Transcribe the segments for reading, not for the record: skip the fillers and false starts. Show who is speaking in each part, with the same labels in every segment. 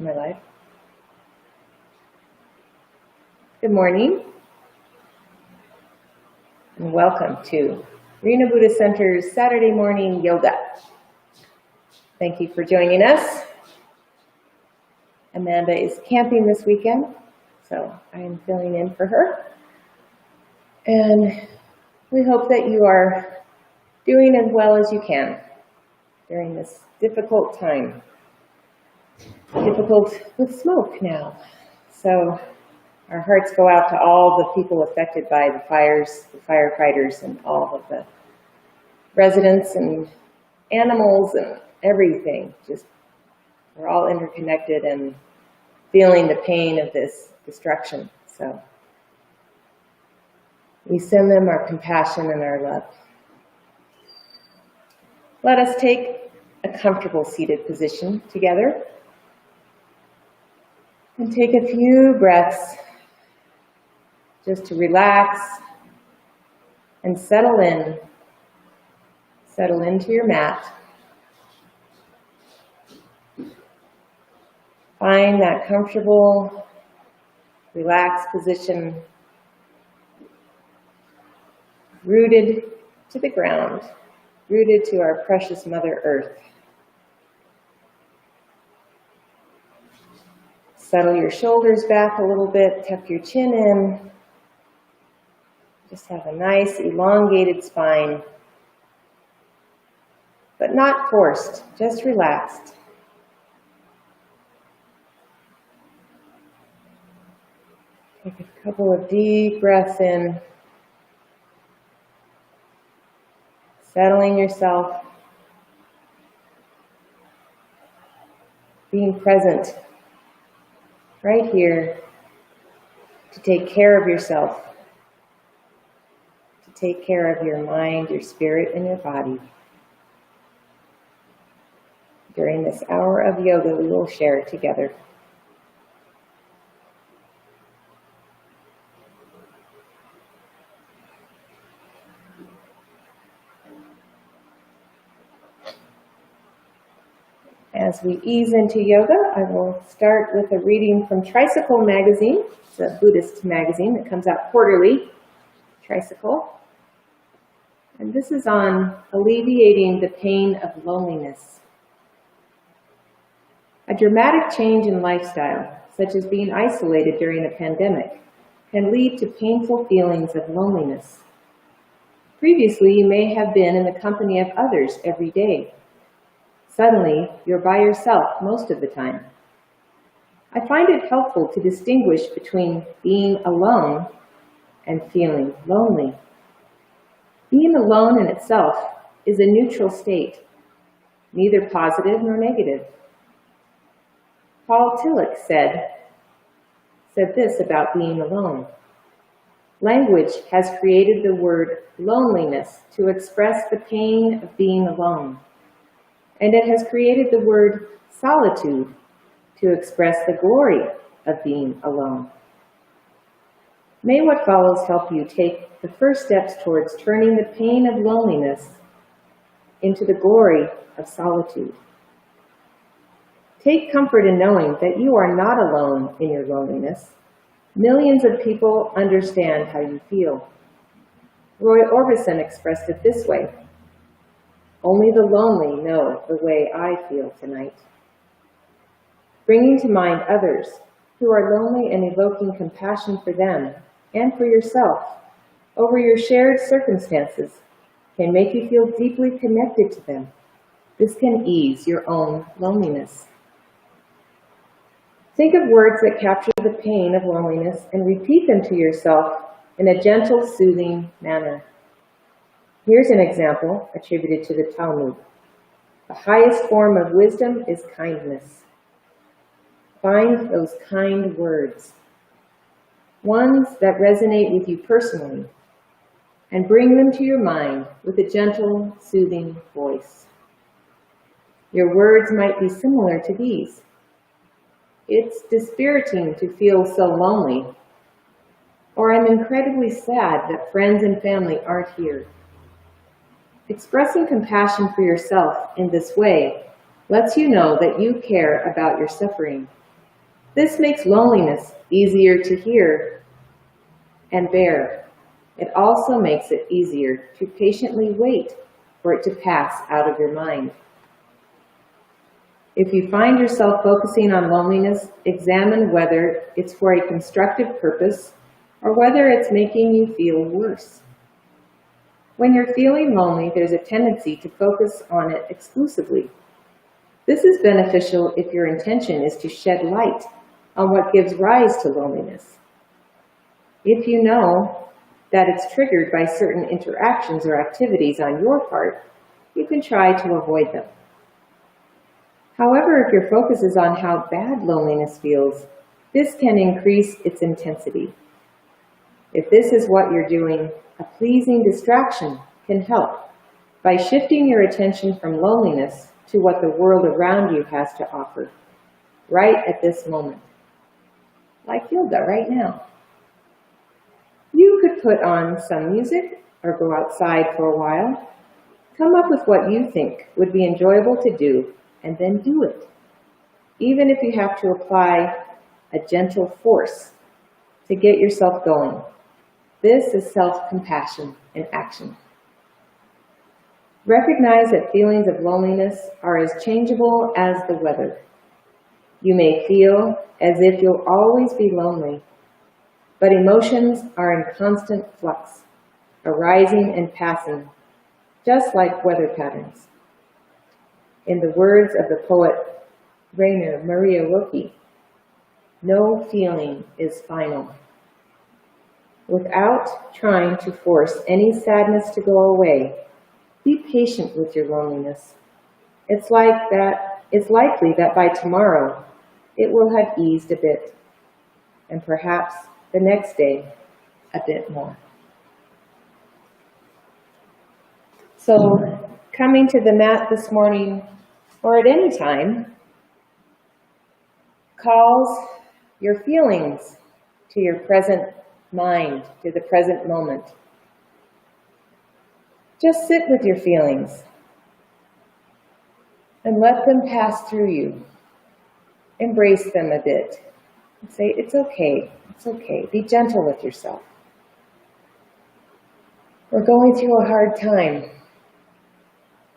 Speaker 1: to my life. Good morning, and welcome to Rena Buddhist Center's Saturday morning yoga. Thank you for joining us. Amanda is camping this weekend, so I am filling in for her. And we hope that you are doing as well as you can during this difficult time. Difficult with smoke now. So our hearts go out to all the people affected by the fires, the firefighters, and all of the residents and animals and everything. Just, we're all interconnected and feeling the pain of this destruction. So we send them our compassion and our love. Let us take a comfortable seated position together and take a few breaths just to relax and settle into your mat. Find that comfortable, relaxed position, rooted to the ground, rooted to our precious Mother Earth. Settle your shoulders back a little bit, tuck your chin in. Just have a nice elongated spine, but not forced, just relaxed. Take a couple of deep breaths in, settling yourself, being present right here to take care of yourself, to take care of your mind, your spirit, and your body. During this hour of yoga, we will share together. As we ease into yoga, I will start with a reading from Tricycle Magazine. It's a Buddhist magazine that comes out quarterly, Tricycle. And this is on alleviating the pain of loneliness. A dramatic change in lifestyle, such as being isolated during a pandemic, can lead to painful feelings of loneliness. Previously, you may have been in the company of others every day. Suddenly, you're by yourself most of the time. I find it helpful to distinguish between being alone and feeling lonely. Being alone in itself is a neutral state, neither positive nor negative. Paul Tillich said this about being alone. Language has created the word loneliness to express the pain of being alone. And it has created the word solitude to express the glory of being alone. May what follows help you take the first steps towards turning the pain of loneliness into the glory of solitude. Take comfort in knowing that you are not alone in your loneliness. Millions of people understand how you feel. Roy Orbison expressed it this way: "Only the lonely know the way I feel tonight." Bringing to mind others who are lonely and evoking compassion for them and for yourself over your shared circumstances can make you feel deeply connected to them. This can ease your own loneliness. Think of words that capture the pain of loneliness and repeat them to yourself in a gentle, soothing manner. Here's an example attributed to the Talmud. The highest form of wisdom is kindness. Find those kind words, ones that resonate with you personally, and bring them to your mind with a gentle, soothing voice. Your words might be similar to these. "It's dispiriting to feel so lonely," or "I'm incredibly sad that friends and family aren't here." Expressing compassion for yourself in this way lets you know that you care about your suffering This makes loneliness easier to hear and bear. It also makes it easier to patiently wait for it to pass out of your mind. If you find yourself focusing on loneliness, examine whether it's for a constructive purpose or whether it's making you feel worse. When you're feeling lonely, there's a tendency to focus on it exclusively. This is beneficial if your intention is to shed light on what gives rise to loneliness. If you know that it's triggered by certain interactions or activities on your part, you can try to avoid them. However, if your focus is on how bad loneliness feels, this can increase its intensity. If this is what you're doing, a pleasing distraction can help by shifting your attention from loneliness to what the world around you has to offer, right at this moment. Like yoga right now. You could put on some music or go outside for a while. Come up with what you think would be enjoyable to do and then do it, even if you have to apply a gentle force to get yourself going. This is self-compassion in action. Recognize that feelings of loneliness are as changeable as the weather. You may feel as if you'll always be lonely, but emotions are in constant flux, arising and passing, just like weather patterns. In the words of the poet Rainer Maria Rilke, no feeling is final. Without trying to force any sadness to go away, be patient with your loneliness. It's likely that by tomorrow, it will have eased a bit, and perhaps the next day, a bit more. So, coming to the mat this morning, or at any time, calls your feelings to your present mind, to the present moment. Just sit with your feelings and let them pass through you. Embrace them a bit. And say, it's okay, it's okay. Be gentle with yourself. We're going through a hard time,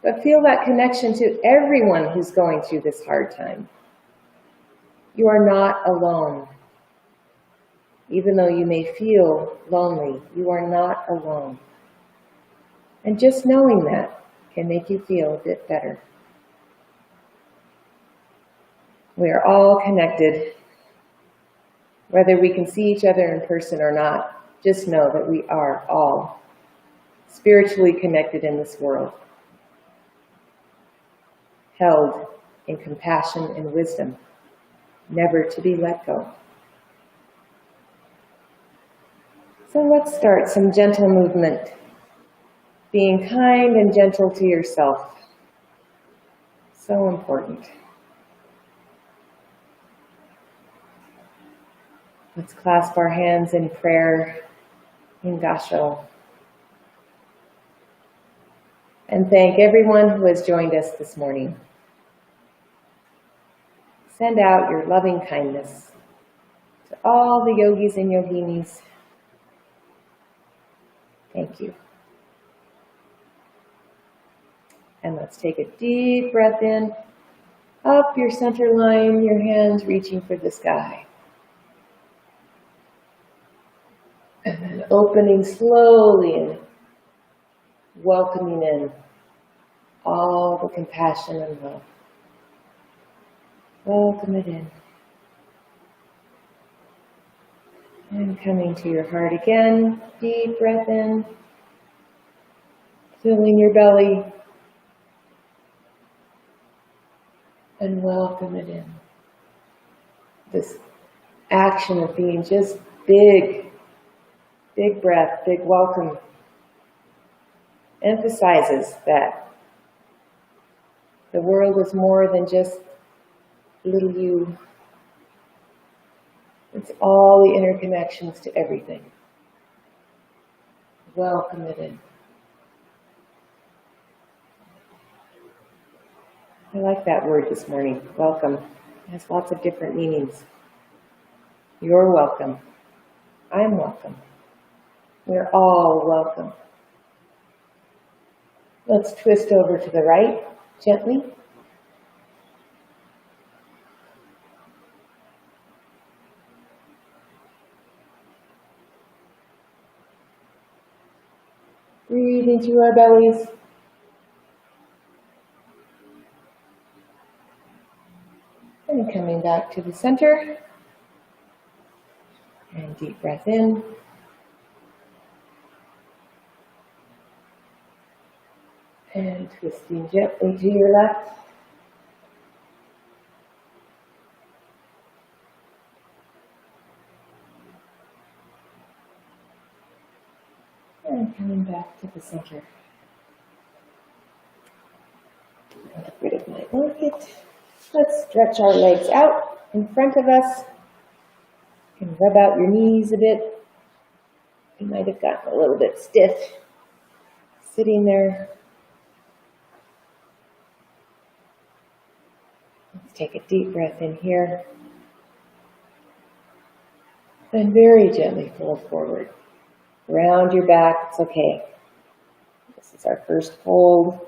Speaker 1: but feel that connection to everyone who's going through this hard time. You are not alone. Even though you may feel lonely, you are not alone. And just knowing that can make you feel a bit better. We are all connected. Whether we can see each other in person or not, just know that we are all spiritually connected in this world, held in compassion and wisdom, never to be let go. So let's start some gentle movement, being kind and gentle to yourself. So important. Let's clasp our hands in prayer, in Gasho. And thank everyone who has joined us this morning. Send out your loving kindness to all the yogis and yoginis. Thank you. And let's take a deep breath in, up your center line, your hands reaching for the sky. And then opening slowly and welcoming in all the compassion and love. Welcome it in. And coming to your heart again, deep breath in, filling your belly, and welcome it in. This action of being just big breath, big welcome, emphasizes that the world is more than just little you. It's all the interconnections to everything. Welcome it in. I like that word this morning, welcome. It has lots of different meanings. You're welcome. I'm welcome. We're all welcome. Let's twist over to the right gently. Breathe into our bellies. And coming back to the center. And deep breath in. And twisting gently to your left. And coming back to the center. Get rid of my blanket. Let's stretch our legs out in front of us. You can rub out your knees a bit. You might have gotten a little bit stiff sitting there. Let's take a deep breath in here. And very gently fold forward. Round your back, it's okay. This is our first fold.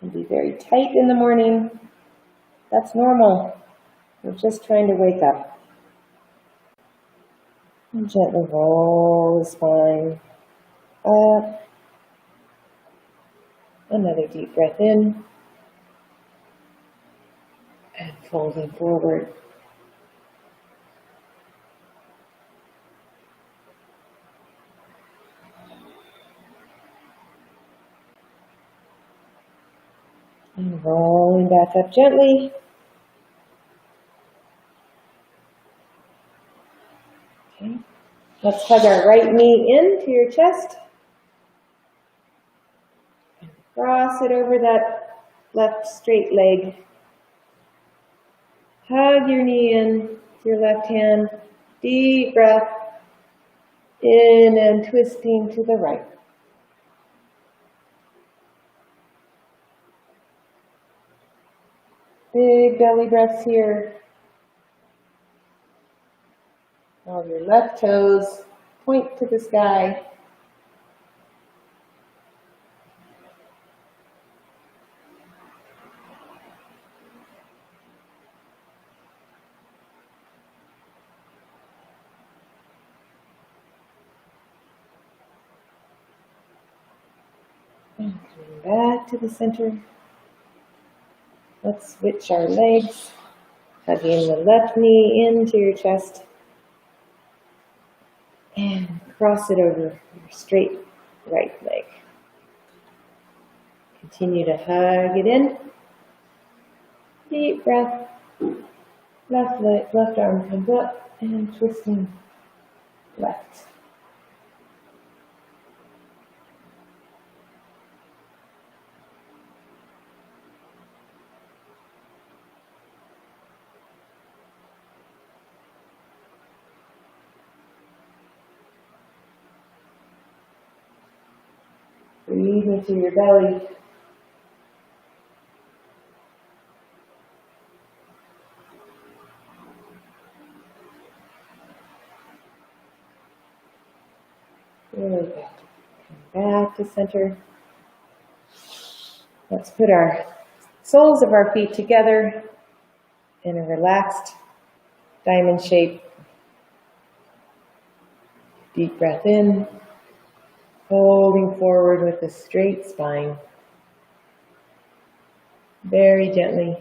Speaker 1: And be very tight in the morning. That's normal. We're just trying to wake up. And gently roll the spine up. Another deep breath in. And folding forward. And rolling back up gently. Okay. Let's hug our right knee into your chest. And cross it over that left straight leg. Hug your knee in with your left hand. Deep breath in and twisting to the right. Big belly breaths here. All your left toes point to the sky. And coming back to the center. Let's switch our legs, hugging the left knee into your chest, and cross it over your straight right leg. Continue to hug it in. Deep breath. Left leg, left arm comes up, and twisting left. Breathe into your belly. Really good. Come back to center. Let's put our soles of our feet together in a relaxed diamond shape. Deep breath in. Folding forward with a straight spine. Very gently.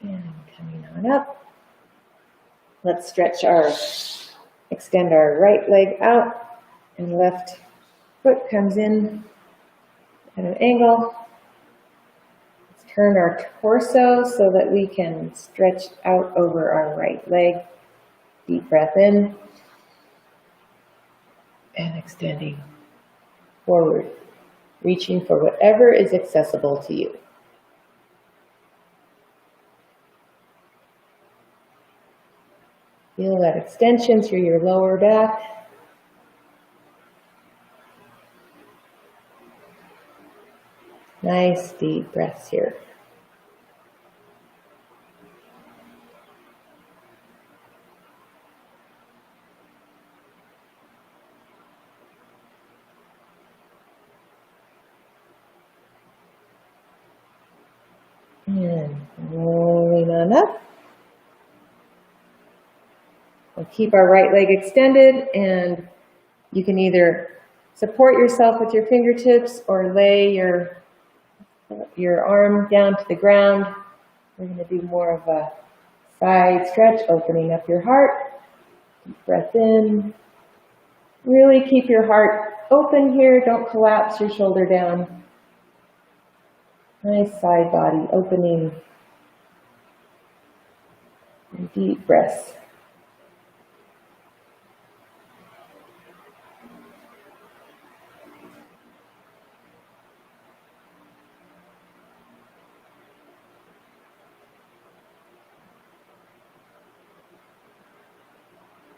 Speaker 1: And coming on up. Let's extend our right leg out. And left foot comes in at an angle. Let's turn our torso so that we can stretch out over our right leg. Deep breath in. And extending forward, reaching for whatever is accessible to you. Feel that extension through your lower back. Nice deep breaths here. And rolling on up. We'll keep our right leg extended, and you can either support yourself with your fingertips or lay your arm down to the ground. We're going to do more of a side stretch, opening up your heart. Deep breath in. Really keep your heart open here. Don't collapse your shoulder down. Nice side body opening. And deep breaths.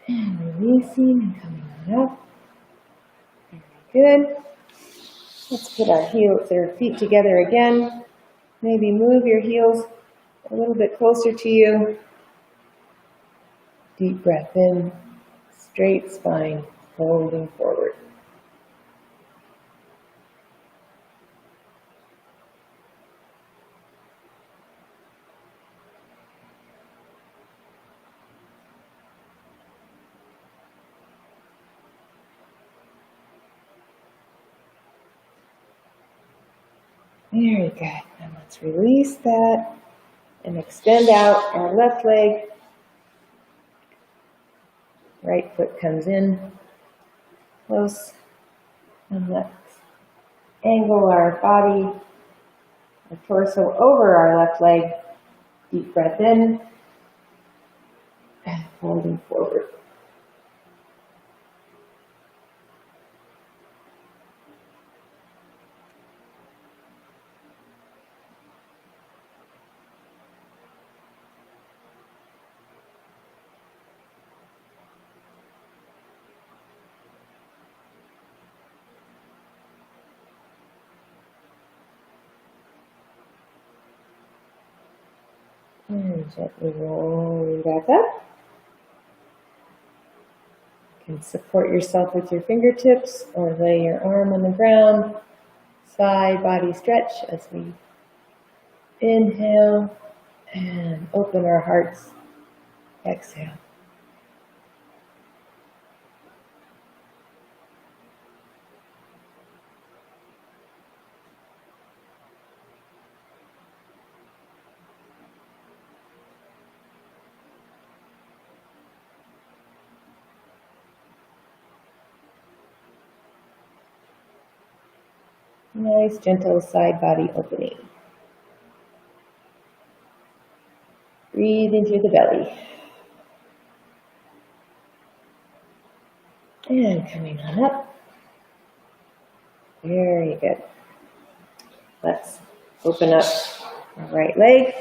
Speaker 1: And releasing and coming on up. Very good. Let's put our feet together again. Maybe move your heels a little bit closer to you. Deep breath in, straight spine, folding forward. Very good. And let's release that and extend out our left leg. Right foot comes in close, and let's angle our body, our torso over our left leg. Deep breath in and folding forward. And gently roll back up. You can support yourself with your fingertips or lay your arm on the ground. Side body stretch as we inhale and open our hearts. Exhale. Nice, gentle side body opening. Breathe into the belly. And coming on up. Very good. Let's open up our right leg.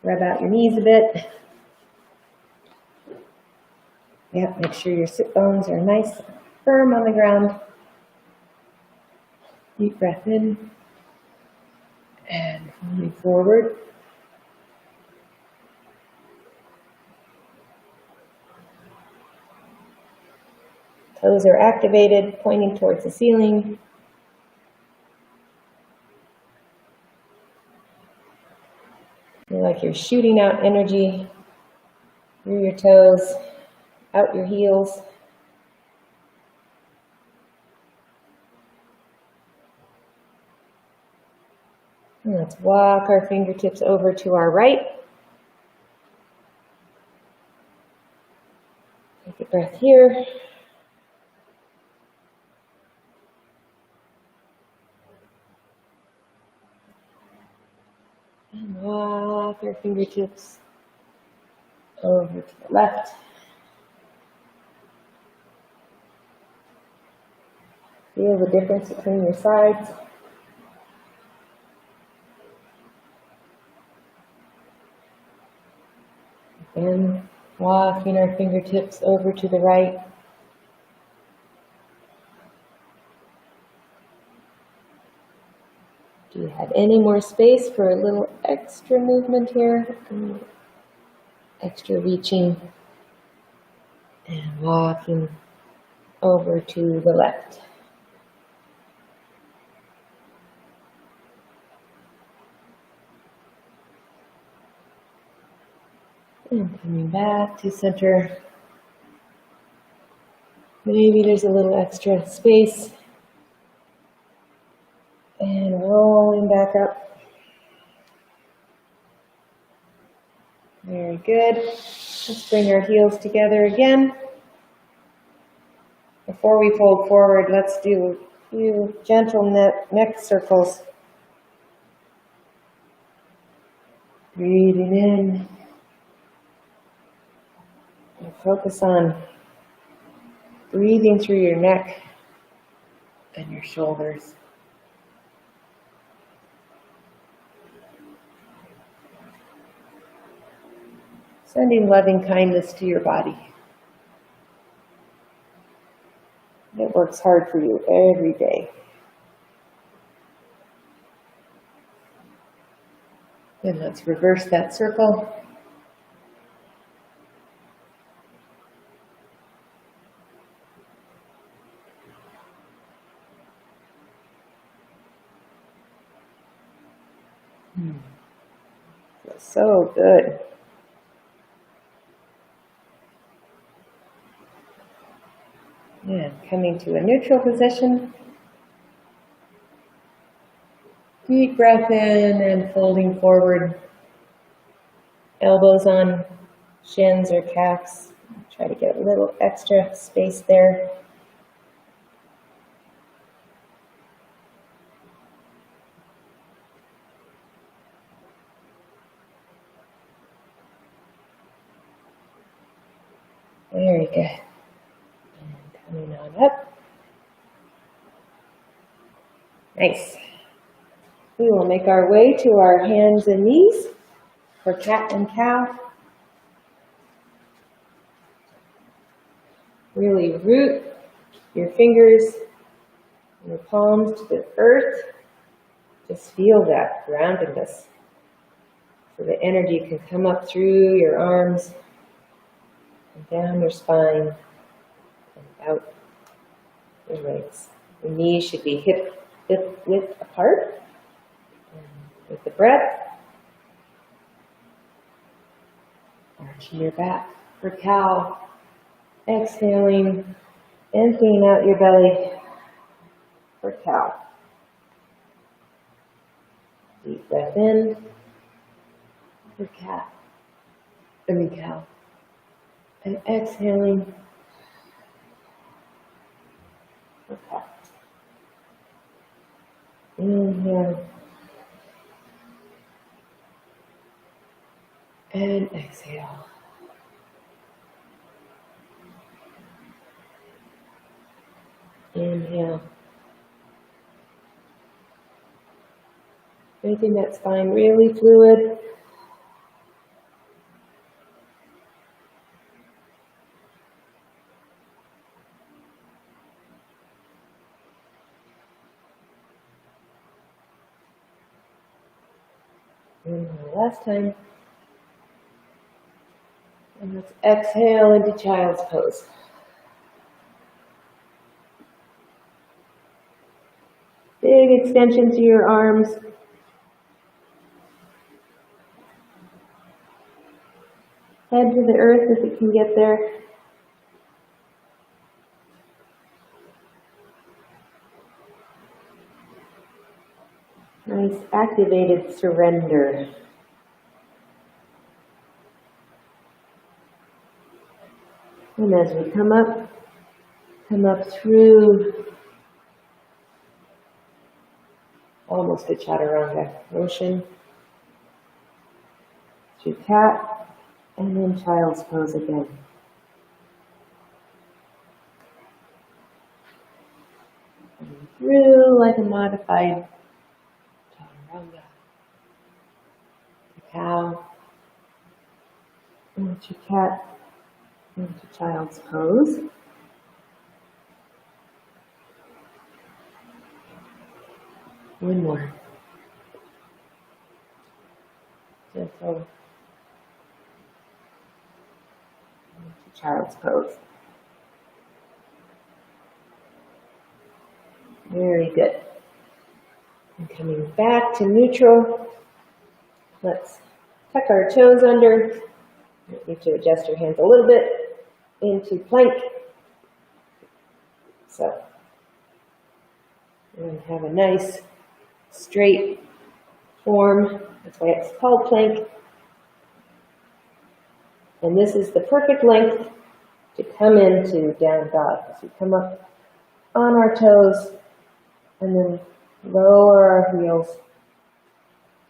Speaker 1: Rub out your knees a bit. Yep, make sure your sit bones are nice and firm on the ground. Deep breath in and moving forward. Toes are activated, pointing towards the ceiling. Feel like you're shooting out energy through your toes, out your heels. And let's walk our fingertips over to our right. Take a breath here. And walk our fingertips over to the left. Feel the difference between your sides. And walking our fingertips over to the right. Do you have any more space for a little extra movement here? Extra reaching and walking over to the left. And coming back to center. Maybe there's a little extra space. And rolling back up. Very good. Let's bring our heels together again. Before we fold forward, let's do a few gentle neck circles. Breathing in. And focus on breathing through your neck and your shoulders. Sending loving kindness to your body. It works hard for you every day. Then let's reverse that circle. Feels so good. And coming to a neutral position. Deep breath in and folding forward. Elbows on shins or calves. Try to get a little extra space there. Very good. And coming on up. Nice. We will make our way to our hands and knees for cat and cow. Really root your fingers and your palms to the earth. Just feel that groundedness. So the energy can come up through your arms and down your spine and out your legs. The knees should be hip width apart. And with the breath, arching your back for cow. Exhaling, emptying out your belly for cow. Deep breath in for cow. And exhaling for cat. Inhale. And exhale. Inhale. Making that spine really fluid. Inhale last time. And let's exhale into child's pose. Big extension to your arms. Head to the earth if you can get there. Nice activated surrender. And as we come up through almost a chaturanga motion to cat and then child's pose again. And through like a modified chaturanga to cow into cat, into child's pose. One more. Gentle into child's pose. Very good. And coming back to neutral, let's tuck our toes under. You need to adjust your hands a little bit into plank. So, and have a nice straight form. That's why it's called plank. And this is the perfect length to come into down dog. So we come up on our toes and then lower our heels,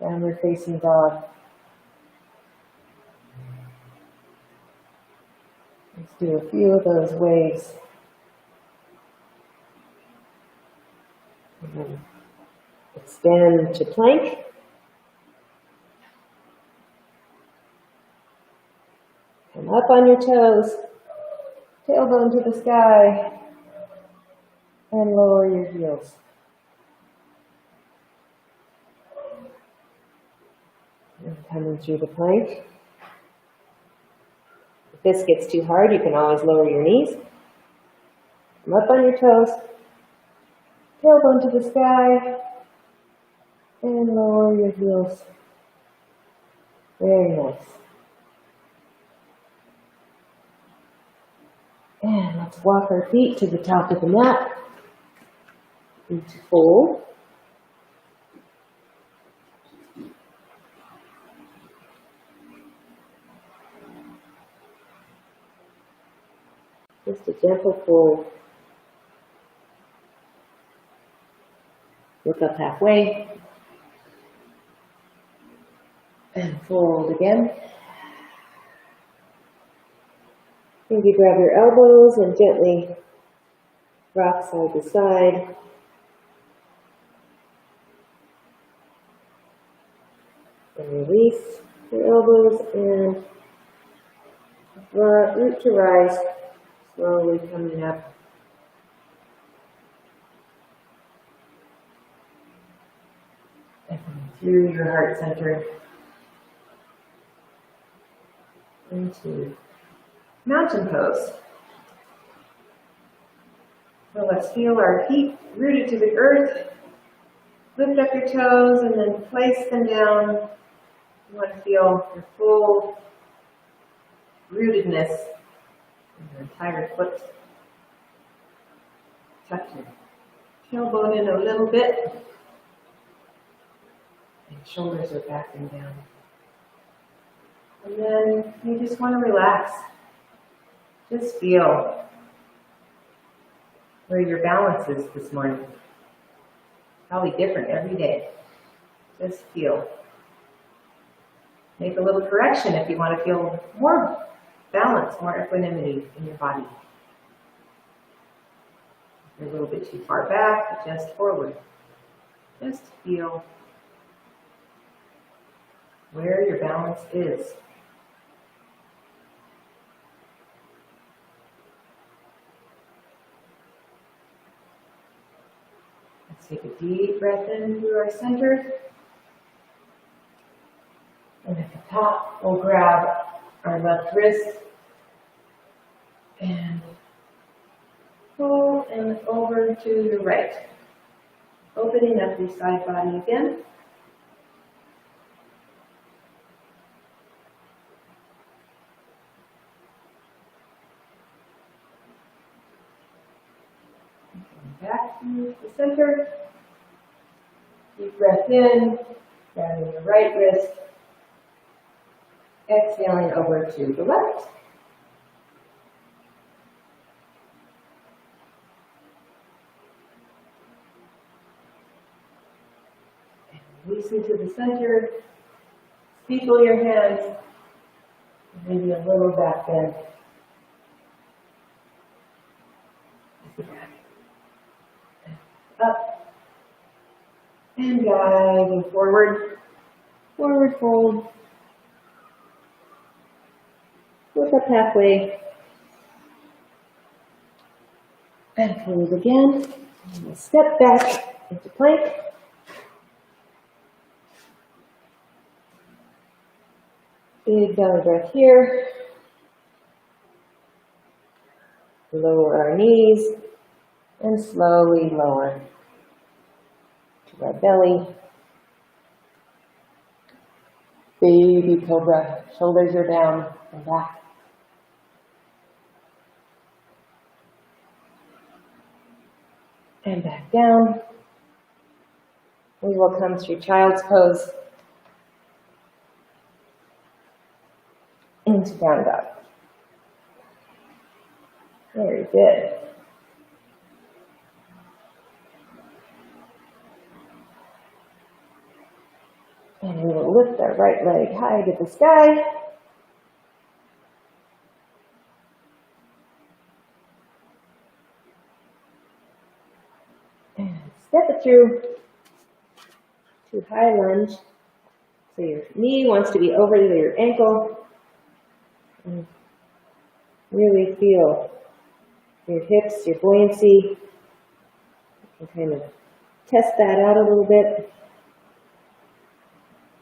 Speaker 1: downward facing dog. Let's do a few of those waves. And then extend to plank. Come up on your toes, tailbone to the sky, and lower your heels. And coming through the plank. If this gets too hard, you can always lower your knees. Come up on your toes, tailbone to the sky, and lower your heels. Very nice. And let's walk our feet to the top of the mat into fold. Just a gentle fold. Look up halfway. And fold again. Maybe grab your elbows and gently rock side to side. And release your elbows and root to rise, slowly coming up. And through your heart center into mountain pose. So let's feel our feet rooted to the earth. Lift up your toes and then place them down. You want to feel your full rootedness in your entire foot. Tuck your tailbone in a little bit. And shoulders are backing down. And then you just want to relax. Just feel where your balance is this morning. Probably different every day. Just feel. Make a little correction if you want to feel more balance, more equanimity in your body. If you're a little bit too far back, adjust forward. Just feel where your balance is. Take a deep breath in through our center. And at the top, we'll grab our left wrist and pull and over to the right. Opening up the side body again. Back to the center. Deep breath in, grabbing your right wrist. Exhaling over to the left. And releasing to the center. Steeple your hands. Maybe a little back bend. Up and guiding forward, forward fold, Look up halfway. And fold again. And we'll step back into plank. Big belly breath here. Lower our knees and slowly lower to our belly. Baby cobra. Shoulders are down and back. And back down. We will come through child's pose into down dog. Very good. And we will lift our right leg high to the sky. And step it through to high lunge. So your knee wants to be over your ankle. And really feel your hips, your buoyancy. You can kind of test that out a little bit.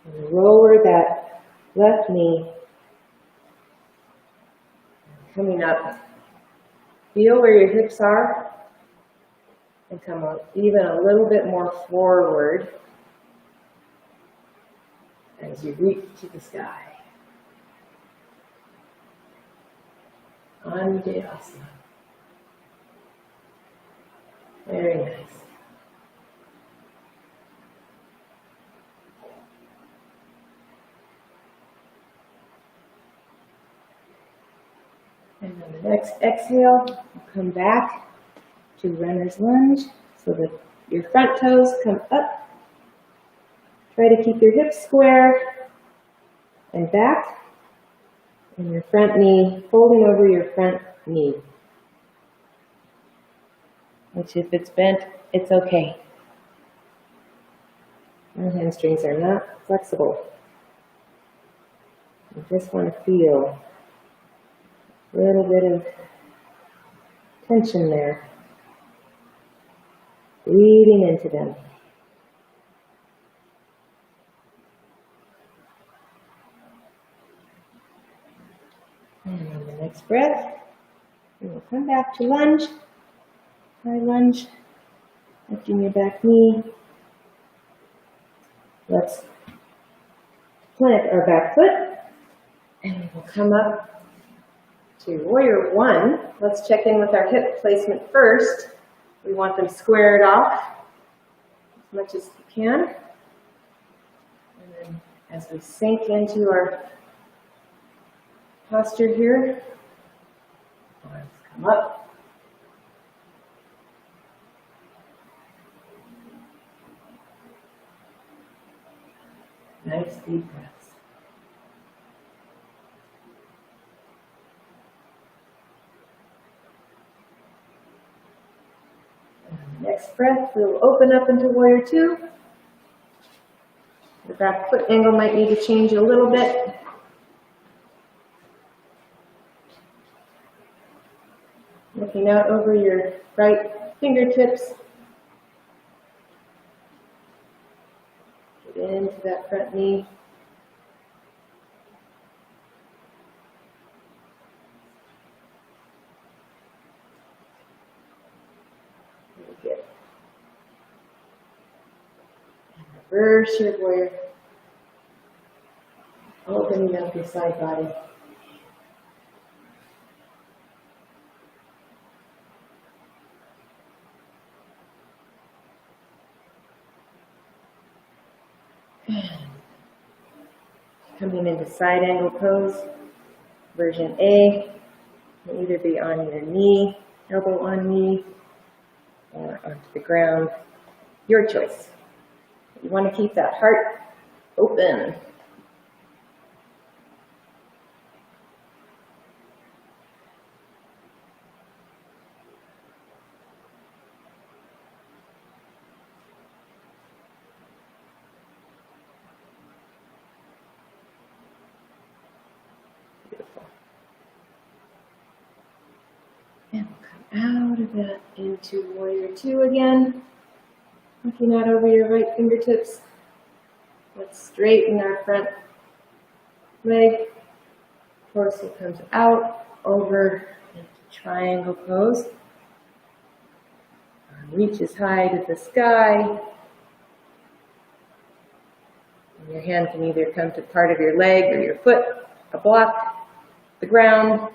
Speaker 1: And lower that left knee. Coming up. Feel where your hips are. And come up even a little bit more forward as you reach to the sky. Anjayasana. Very nice. And then the next exhale, come back to runner's lunge so that your front toes come up. Try to keep your hips square and back. And your front knee folding over your front knee. Which if it's bent, it's okay. Our hamstrings are not flexible. You just want to feel a little bit of tension there. Breathing into them. And on the next breath, we will come back to lunge. High lunge, lifting your back knee. Let's plant our back foot, and we will come up to warrior one. Let's check in with our hip placement first. We want them squared off as much as you can. And then as we sink into our posture here, arms come up. Nice deep breaths. And next breath, we'll open up into warrior two. The back foot angle might need to change a little bit. Looking out over your right fingertips. Get into that front knee. Very good. And reverse your warrior. Opening up your side body. Coming into side angle pose, version A, will either be on your knee, elbow on knee, or onto the ground, your choice. You want to keep that heart open. Beautiful. out of that into warrior two again. Looking out over your right fingertips. Let's straighten our front leg. Torso comes out over into triangle pose. Reaches high to the sky. And your hand can either come to part of your leg or your foot, a block, the ground.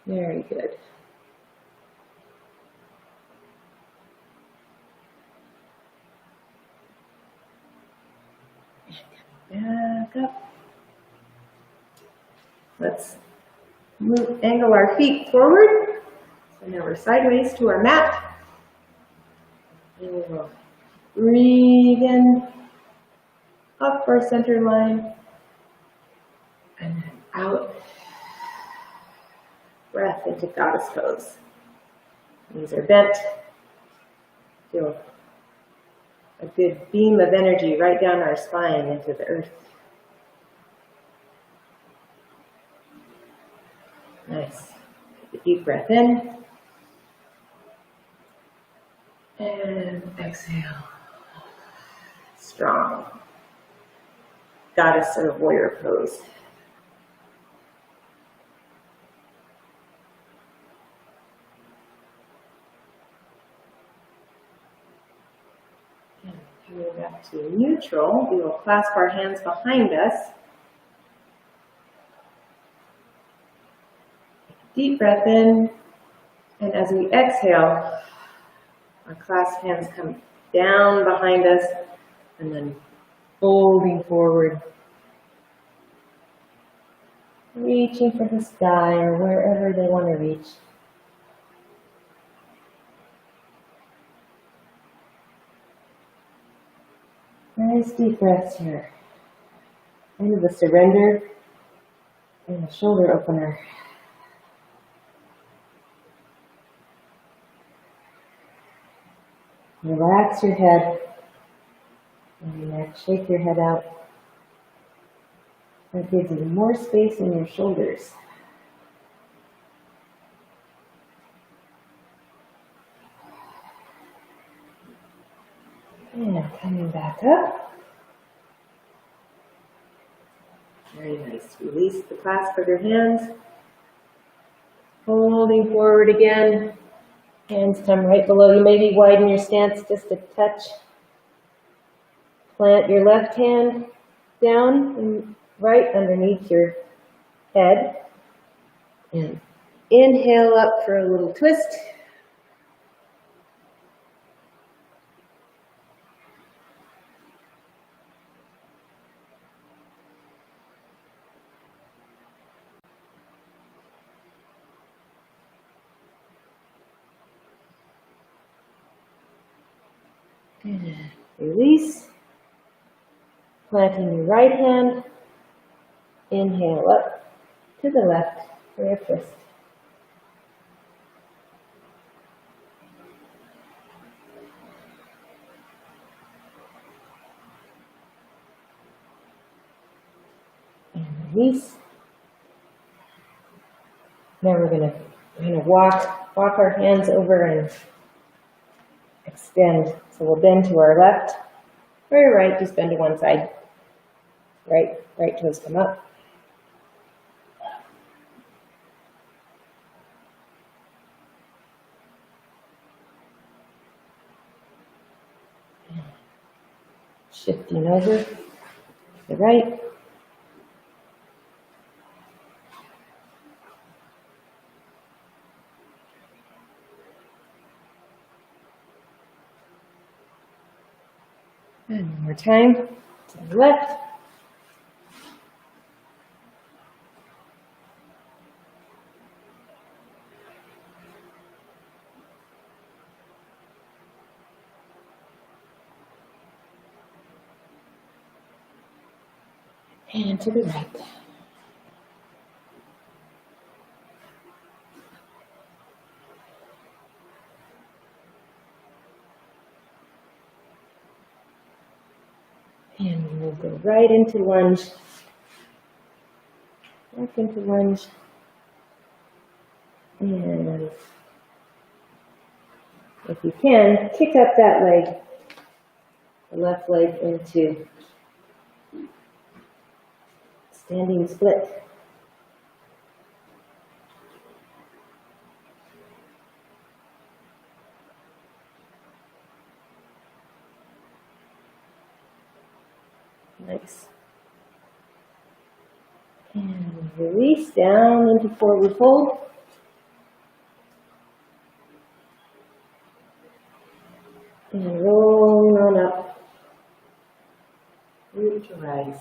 Speaker 1: Very good. Back up. Let's angle our feet forward. So now we're sideways to our mat. And we will breathe in, up our center line, and then out. Breath into goddess pose. Knees are bent. Feel a good beam of energy right down our spine into the earth. Nice. Take a deep breath in. And exhale. Strong. Goddess or warrior pose. And coming back to neutral, we will clasp our hands behind us. Deep breath in, and as we exhale, our clasped hands come down behind us and then folding forward, reaching for the sky or wherever they want to reach. Nice deep breaths here. Into the surrender and the shoulder opener. Relax your head and your neck. Shake your head out. That gives you more space in your shoulders. And coming back up. Very nice. Release the clasp of your hands. Holding forward again. Hands come right below you. Maybe widen your stance just a touch. Plant your left hand down and right underneath your head. And inhale up for a little twist. And release. Planting your right hand. Inhale up to the left for your twist. And release. Now we're going to kind of walk our hands over and extend. So we'll bend to our left or your right, just bend to one side. Right toes come up. Shifting over to the right. And one more time to the left. And to the right. And we'll go right into lunge. Back into lunge. And if you can, kick up that leg, the left leg into standing split. Nice. And release down into forward fold. And rolling on up. Root to rise.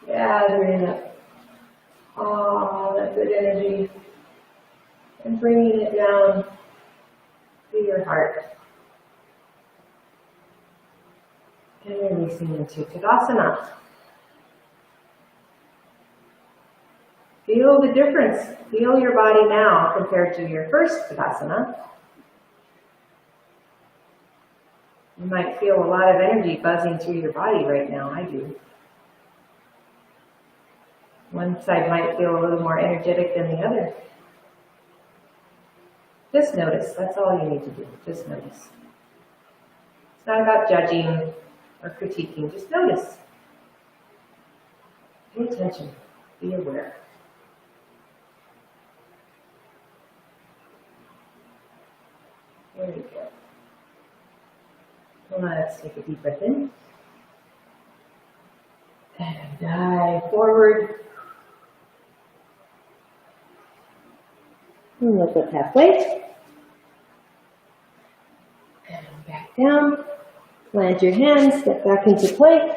Speaker 1: Gathering up all that good energy and bringing it down to your heart. And releasing into Tadasana. Feel the difference. Feel your body now compared to your first Tadasana. You might feel a lot of energy buzzing through your body right now. I do. One side might feel a little more energetic than the other. Just notice. That's all you need to do. Just notice. It's not about judging or critiquing. Just notice. Pay attention. Be aware. There you go. Let's take a deep breath in. And dive forward. And look up halfway. And back down. Plant your hands, step back into plank.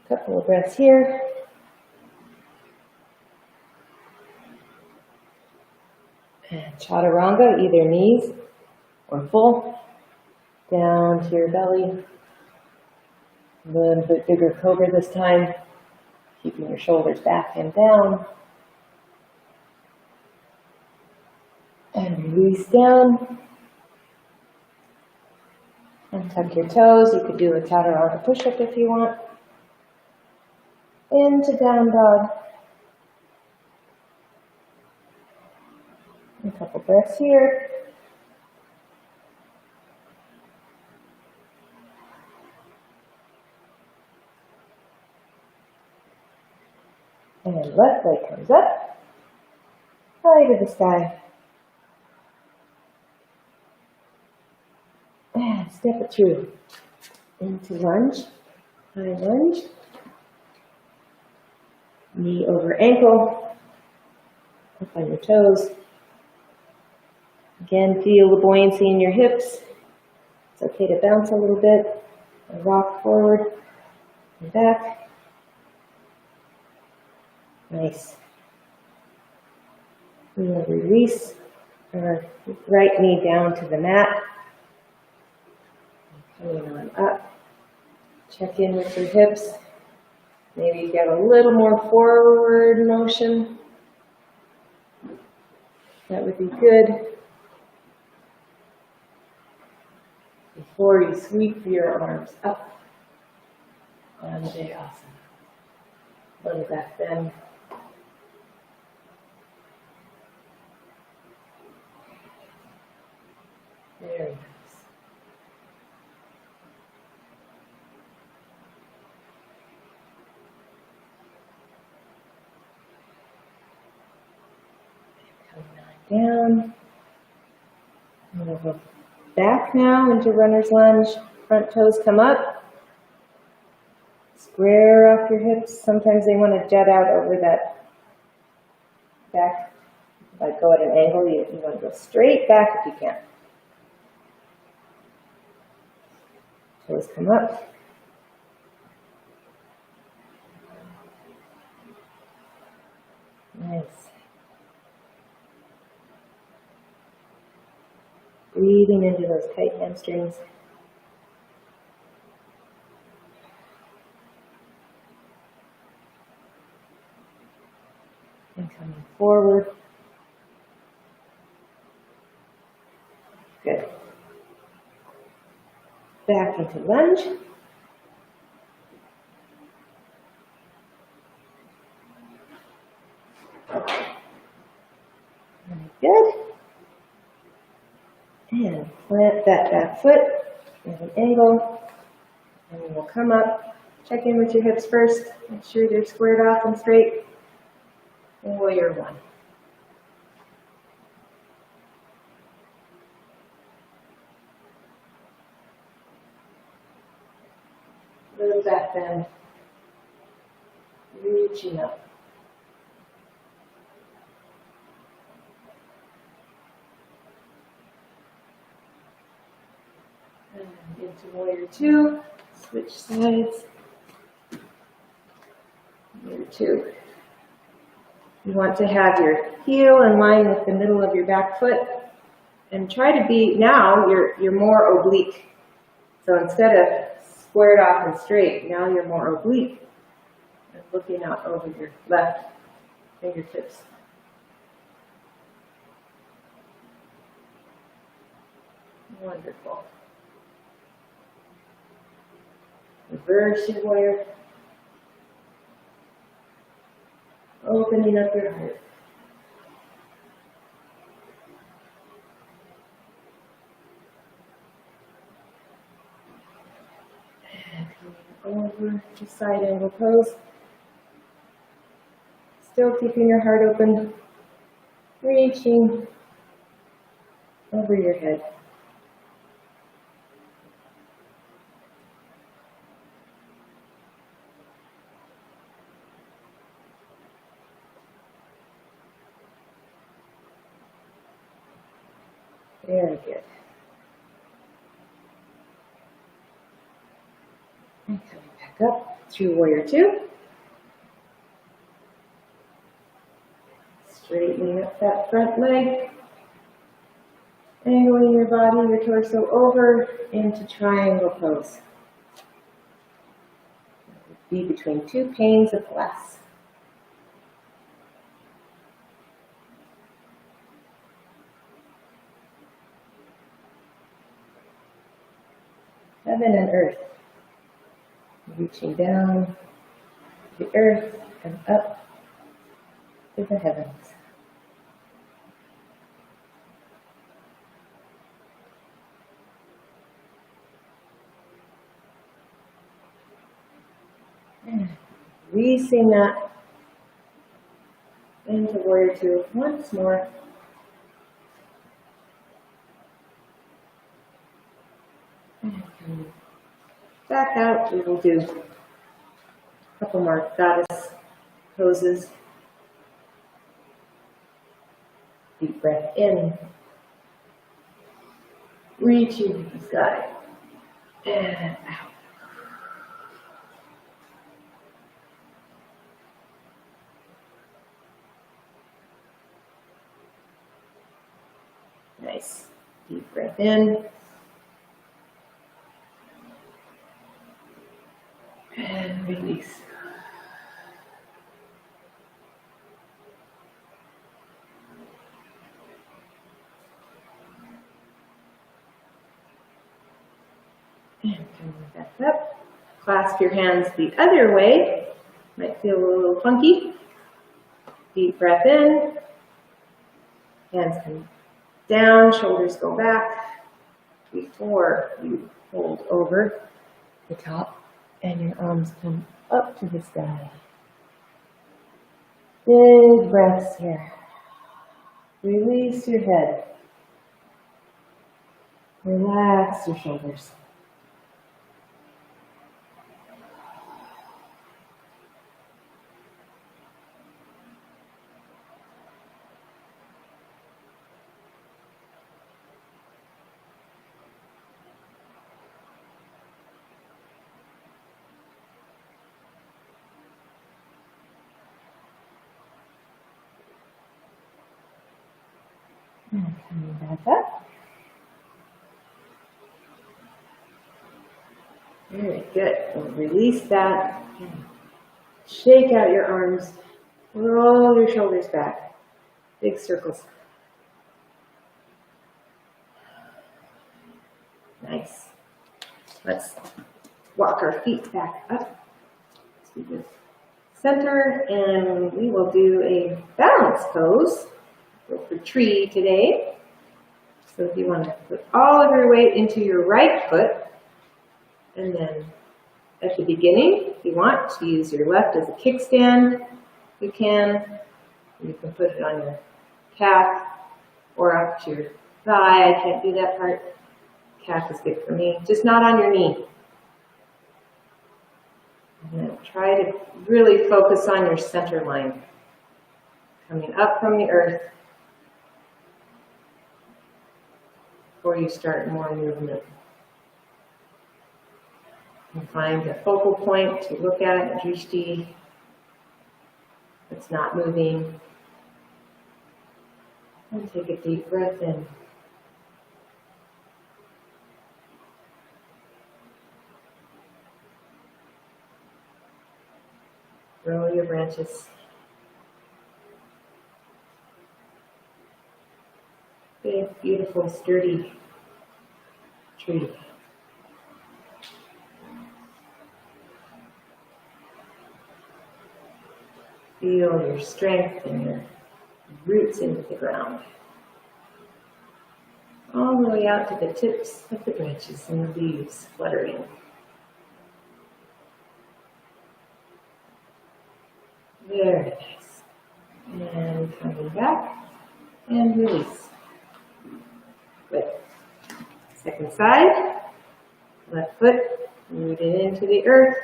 Speaker 1: Couple of breaths here. And chaturanga, either knees or full, down to your belly. A little bit bigger cobra this time, keeping your shoulders back and down. And release down. And tuck your toes. You could do a chaturanga push-up if you want. Into down dog. A couple breaths here. And left leg comes up, high to the sky. And step it through into lunge, high lunge. Knee over ankle, up on your toes. Again, feel the buoyancy in your hips. It's okay to bounce a little bit and rock forward and back. Nice. We will release our right knee down to the mat. Coming on up. Check in with your hips. Maybe get a little more forward motion. That would be good. Before you sweep your arms up on Jayasana. Little back bend. Very nice. Coming on down. We'll go back now into runner's lunge. Front toes come up. Square off your hips. Sometimes they want to jet out over that back. Like go at an angle, you want to go straight back if you can. Toes come up. Nice. Breathing into those tight hamstrings. And coming forward. Back into lunge. Very good. And plant that back foot at an angle. And then we'll come up, check in with your hips first, make sure they're squared off and straight. Warrior one. Little back bend, reaching up. And into warrior two, switch sides. Warrior two. You want to have your heel in line with the middle of your back foot and try to be, now you're more oblique. So instead of squared off and straight, now you're more oblique and looking out over your left fingertips. Wonderful. Reverse your warrior. Opening up your heart. And coming over to side angle pose. Still keeping your heart open. Reaching over your head. Very good. And coming back up through warrior two. Straightening up that front leg. Angling your body, your torso over into triangle pose. Be between two panes of glass. Heaven and earth, reaching down to the earth and up to the heavens. And releasing that into warrior two once more. Back out, we will do a couple more goddess poses. Deep breath in, reaching to the sky, and out. Nice. Deep breath in. And release. And coming back up. Clasp your hands the other way. Might feel a little funky. Deep breath in. Hands come down, shoulders go back before you fold over the top. And your arms come up to the sky. Big breaths here. Release your head. Relax your shoulders. And coming back up. Very good. And release that. Shake out your arms. Roll your shoulders back. Big circles. Nice. Let's walk our feet back up to the center, and we will do a balance pose. Go for tree today. So if you want to put all of your weight into your right foot, and then at the beginning, if you want to use your left as a kickstand, you can. You can put it on your calf or up to your thigh. I can't do that part. Calf is good for me. Just not on your knee. And then try to really focus on your center line. Coming up from the earth before you start more movement. And find a focal point to look at, drishti. It's not moving. And take a deep breath in. Grow your branches. Big, beautiful, sturdy tree. Feel your strength and your roots into the ground. All the way out to the tips of the branches and the leaves fluttering. Very nice. And coming back and release. Good. Second side. Left foot rooted into the earth.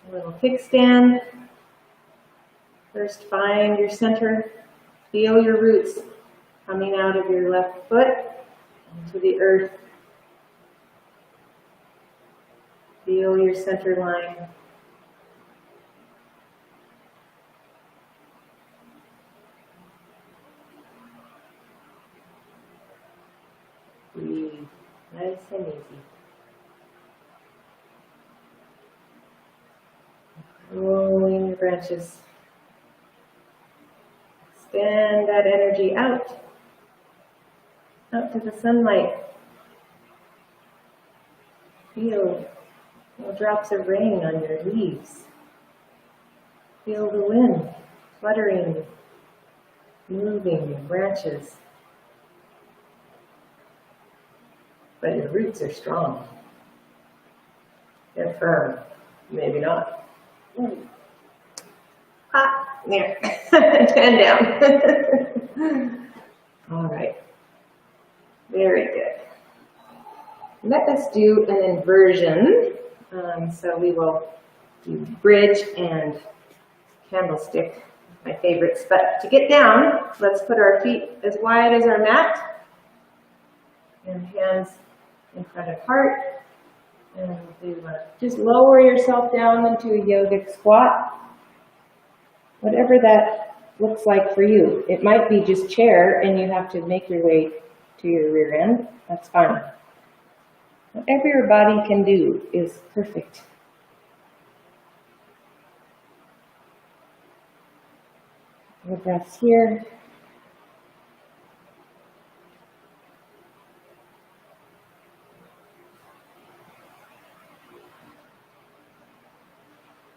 Speaker 1: A little kickstand. First, find your center. Feel your roots coming out of your left foot into the earth. Feel your center line. Breathe nice and easy. Rolling your branches. Extend that energy out to the sunlight. Feel little drops of rain on your leaves. Feel the wind fluttering, moving your branches. But your roots are strong. They're firm. Maybe not. There. And down. All right. Very good. Let us do an inversion. So we will do bridge and candlestick, my favorites. But to get down, let's put our feet as wide as our mat and hands in front of heart. And do just lower yourself down into a yogic squat. Whatever that looks like for you. It might be just chair and you have to make your way to your rear end. That's fine. Whatever your body can do is perfect. The breaths here.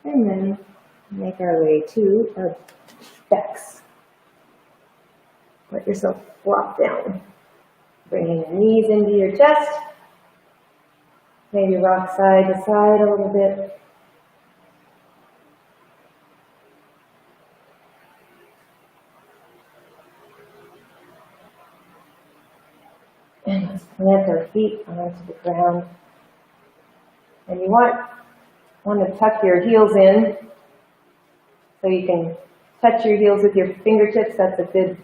Speaker 1: And then make our way to our backs. Let yourself flop down. Bringing your knees into your chest. Maybe rock side to side a little bit. And let's plant our feet onto the ground. And you want to tuck your heels in so you can touch your heels with your fingertips. That's a good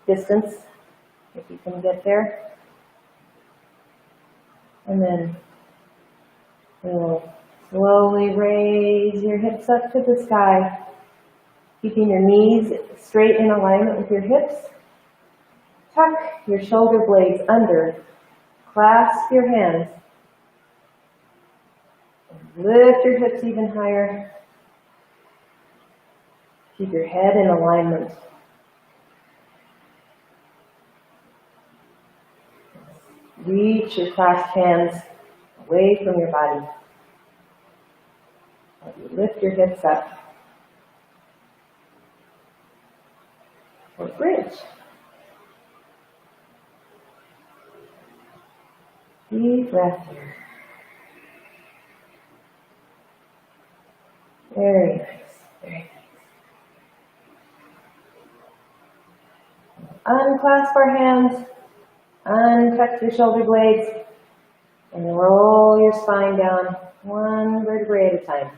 Speaker 1: distance if you can get there. And then you'll slowly raise your hips up to the sky, keeping your knees straight in alignment with your hips. Tuck your shoulder blades under, clasp your hands, lift your hips even higher. Keep your head in alignment. Reach your clasped hands away from your body. As you lift your hips up. Or bridge. Deep breath here. Very nice. Very nice. Unclasp our hands. Untuck your shoulder blades. And roll your spine down one vertebrae at a time.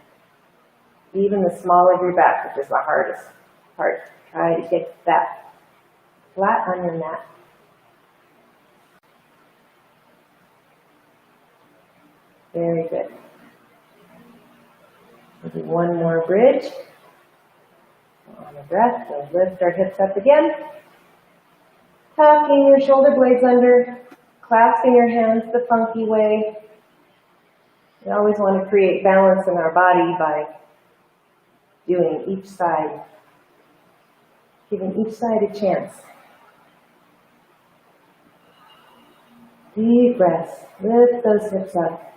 Speaker 1: Even the small of your back, which is the hardest part. Try to get that flat on your mat. Very good. We'll do one more bridge. On the breath, we'll lift our hips up again. Tucking your shoulder blades under, clasping your hands the funky way. We always want to create balance in our body by doing each side, giving each side a chance. Deep breaths. Lift those hips up.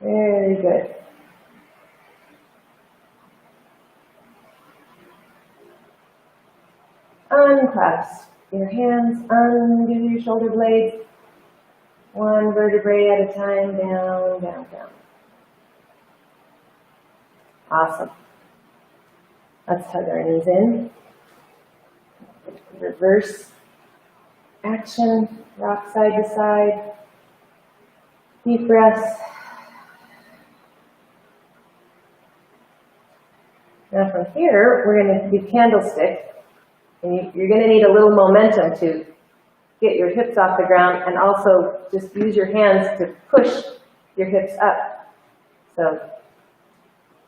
Speaker 1: Very good. Unclasp your hands under your shoulder blades. One vertebrae at a time, down, down, down. Awesome. Let's hug our knees in. Reverse action, rock side to side. Deep breaths. Now from here, we're going to do candlestick. And you're going to need a little momentum to get your hips off the ground, and also just use your hands to push your hips up. So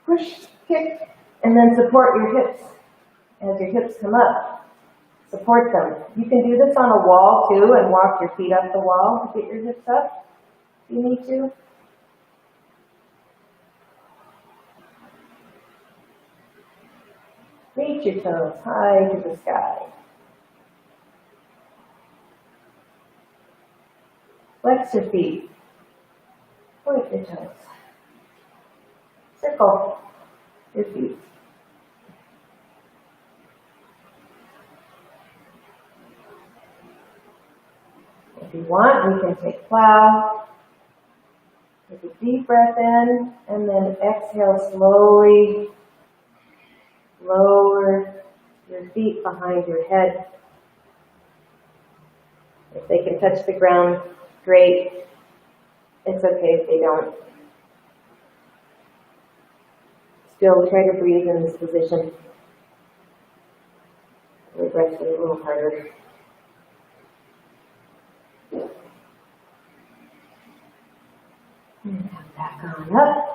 Speaker 1: push, kick, and then support your hips. As your hips come up, support them. You can do this on a wall too and walk your feet up the wall to get your hips up if you need to. Reach your toes high to the sky. Flex your feet. Point your toes. Circle your feet. If you want, we can take plow. Take a deep breath in, and then exhale slowly. Lower your feet behind your head. If they can touch the ground, great. It's okay if they don't. Still try to breathe in this position. The breath is a little harder. And come back on up.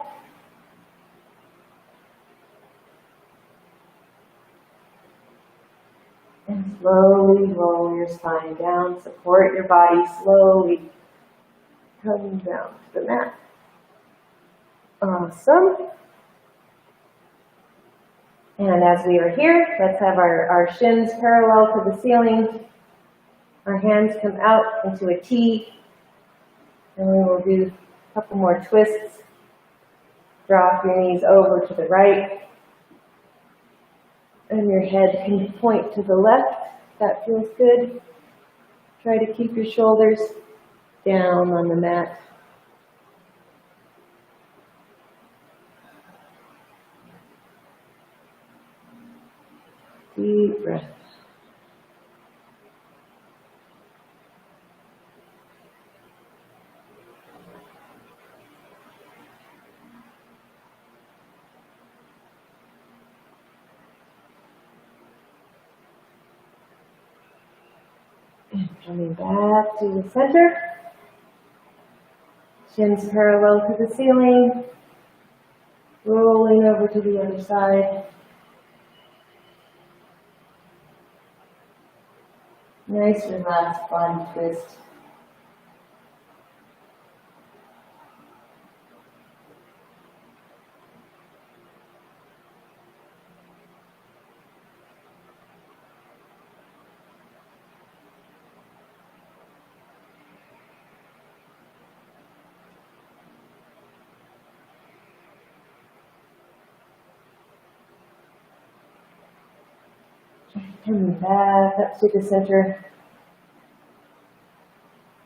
Speaker 1: And slowly roll your spine down. Support your body slowly. Coming down to the mat. Awesome. And as we are here, let's have our shins parallel to the ceiling. Our hands come out into a T. And we will do a couple more twists. Drop your knees over to the right. And your head can point to the left. That feels good. Try to keep your shoulders down on the mat. Deep breath. And coming back to the center. Shins parallel to the ceiling. Rolling over to the other side. Nice relaxed body twist. Coming back up to the center.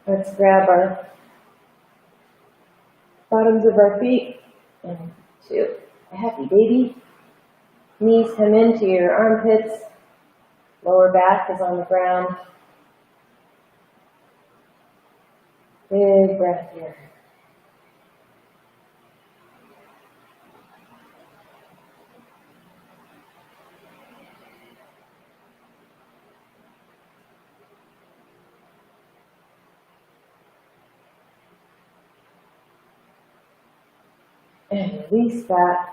Speaker 1: Let's grab our bottoms of our feet into a happy baby. Knees come into your armpits. Lower back is on the ground. Big breath here. And release that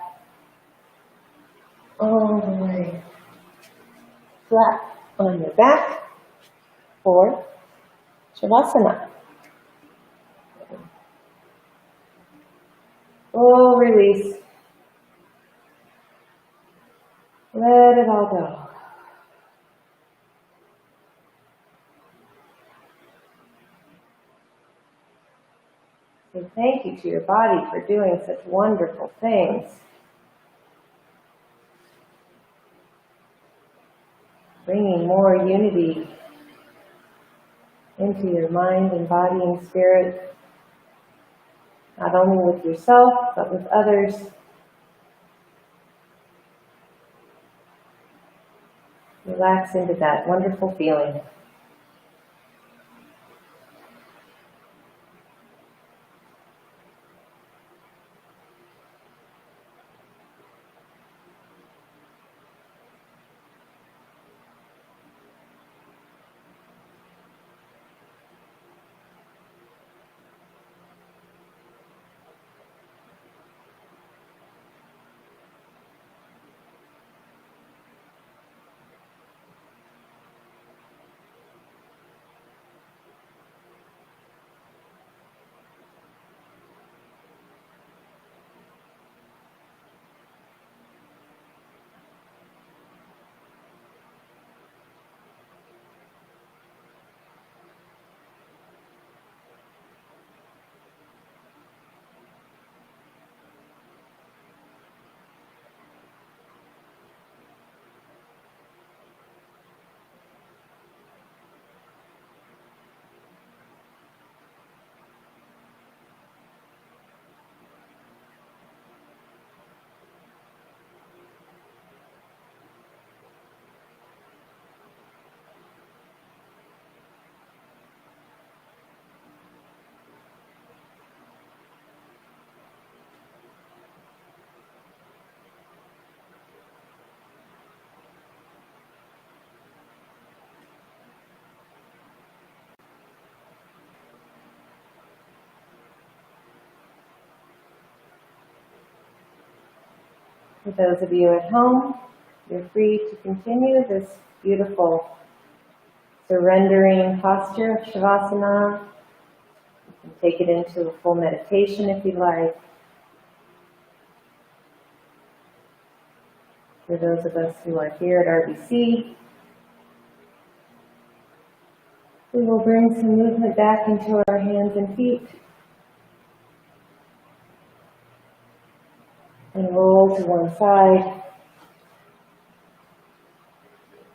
Speaker 1: all the way flat on your back for Shavasana. Full release. Let it all go. So thank you to your body for doing such wonderful things. Bringing more unity into your mind and body and spirit, not only with yourself, but with others. Relax into that wonderful feeling. For those of you at home, you're free to continue this beautiful surrendering posture of Shavasana. You can take it into a full meditation if you like. For those of us who are here at RBC, we will bring some movement back into our hands and feet. And roll to one side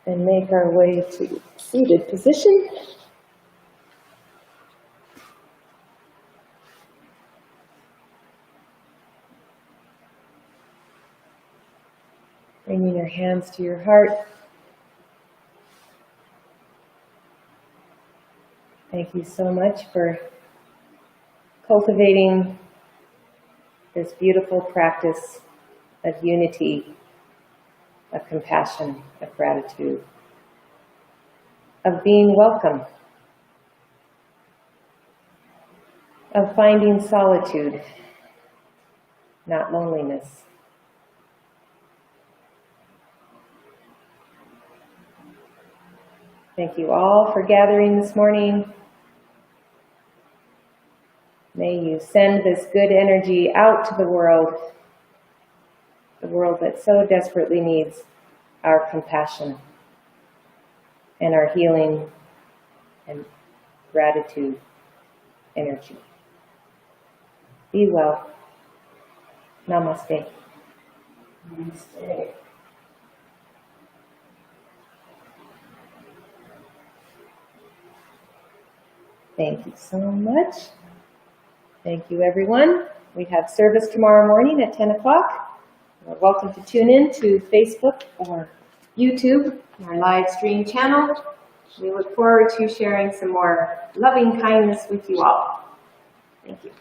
Speaker 1: and make our way to seated position. Bringing your hands to your heart. Thank you so much for cultivating this beautiful practice of unity, of compassion, of gratitude, of being welcome, of finding solitude, not loneliness. Thank you all for gathering this morning. May you send this good energy out to the world that so desperately needs our compassion and our healing and gratitude energy. Be well. Namaste.
Speaker 2: Namaste.
Speaker 1: Thank you so much. Thank you, everyone. We have service tomorrow morning at 10 o'clock. You're welcome to tune in to Facebook or YouTube, our live stream channel. We look forward to sharing some more loving kindness with you all. Thank you.